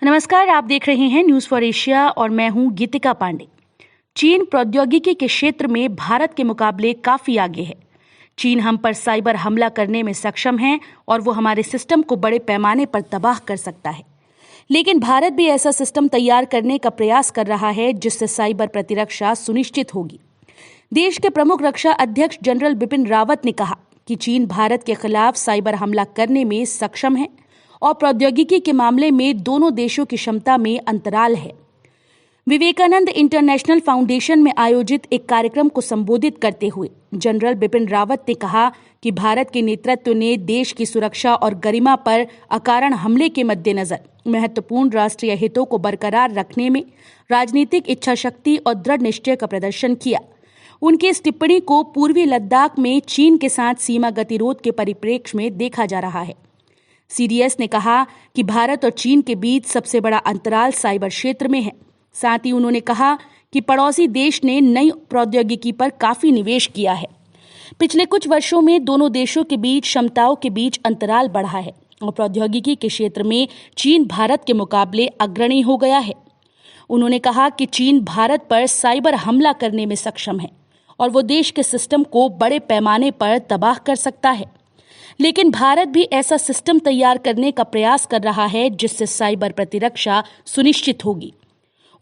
नमस्कार, आप देख रहे हैं न्यूज फॉर एशिया और मैं हूं गीतिका पांडे। चीन प्रौद्योगिकी के क्षेत्र में भारत के मुकाबले काफी आगे है। चीन हम पर साइबर हमला करने में सक्षम है और वो हमारे सिस्टम को बड़े पैमाने पर तबाह कर सकता है। लेकिन भारत भी ऐसा सिस्टम तैयार करने का प्रयास कर रहा है जिससे साइबर प्रतिरक्षा सुनिश्चित होगी। देश के प्रमुख रक्षा अध्यक्ष जनरल बिपिन रावत ने कहा कि चीन भारत के खिलाफ साइबर हमला करने में सक्षम है और प्रौद्योगिकी के मामले में दोनों देशों की क्षमता में अंतराल है। विवेकानंद इंटरनेशनल फाउंडेशन में आयोजित एक कार्यक्रम को संबोधित करते हुए जनरल बिपिन रावत ने कहा कि भारत के नेतृत्व ने देश की सुरक्षा और गरिमा पर अकारण हमले के मद्देनजर महत्वपूर्ण राष्ट्रीय हितों को बरकरार रखने में राजनीतिक इच्छाशक्ति और दृढ़ निश्चय का प्रदर्शन किया। उनकी इस टिप्पणी को पूर्वी लद्दाख में चीन के साथ सीमा गतिरोध के परिप्रेक्ष्य में देखा जा रहा है। सीडीएस ने कहा कि भारत और चीन के बीच सबसे बड़ा अंतराल साइबर क्षेत्र में है। साथ ही उन्होंने कहा कि पड़ोसी देश ने नई प्रौद्योगिकी पर काफी निवेश किया है। पिछले कुछ वर्षों में दोनों देशों के बीच क्षमताओं के बीच अंतराल बढ़ा है और प्रौद्योगिकी के क्षेत्र में चीन भारत के मुकाबले अग्रणी हो गया है। उन्होंने कहा कि चीन भारत पर साइबर हमला करने में सक्षम है और वो देश के सिस्टम को बड़े पैमाने पर तबाह कर सकता है। लेकिन भारत भी ऐसा सिस्टम तैयार करने का प्रयास कर रहा है जिससे साइबर प्रतिरक्षा सुनिश्चित होगी।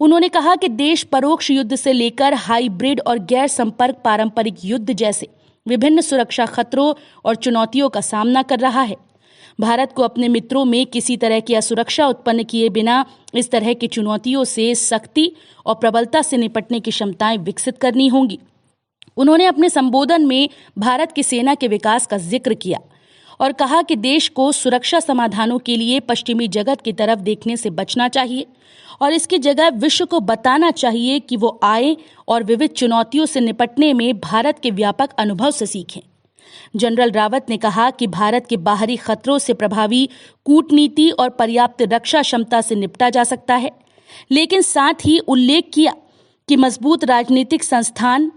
उन्होंने कहा कि देश परोक्ष युद्ध से लेकर हाइब्रिड और गैर संपर्क पारंपरिक युद्ध जैसे विभिन्न सुरक्षा खतरों और चुनौतियों का सामना कर रहा है। भारत को अपने मित्रों में किसी तरह की असुरक्षा उत्पन्न किए बिना इस तरह की चुनौतियों से सख्ती और प्रबलता से निपटने की क्षमताएं विकसित करनी होंगी। उन्होंने अपने संबोधन में भारत की सेना के विकास का जिक्र किया और कहा कि देश को सुरक्षा समाधानों के लिए पश्चिमी जगत की तरफ देखने से बचना चाहिए और इसकी जगह विश्व को बताना चाहिए कि वो आए और विविध चुनौतियों से निपटने में भारत के व्यापक अनुभव से सीखें। जनरल रावत ने कहा कि भारत के बाहरी खतरों से प्रभावी कूटनीति और पर्याप्त रक्षा क्षमता से निपटा जा सकता है, लेकिन साथ ही उल्लेख किया कि मजबूत राजनीतिक संस्थान,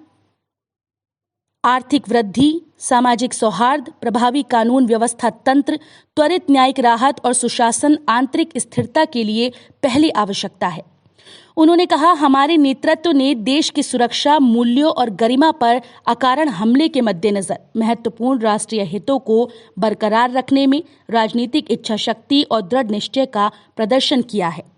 आर्थिक वृद्धि, सामाजिक सौहार्द, प्रभावी कानून व्यवस्था तंत्र, त्वरित न्यायिक राहत और सुशासन आंतरिक स्थिरता के लिए पहली आवश्यकता है। उन्होंने कहा, हमारे नेतृत्व ने देश की सुरक्षा मूल्यों और गरिमा पर अकारण हमले के मद्देनजर महत्वपूर्ण राष्ट्रीय हितों को बरकरार रखने में राजनीतिक इच्छाशक्ति और दृढ़ निश्चय का प्रदर्शन किया है।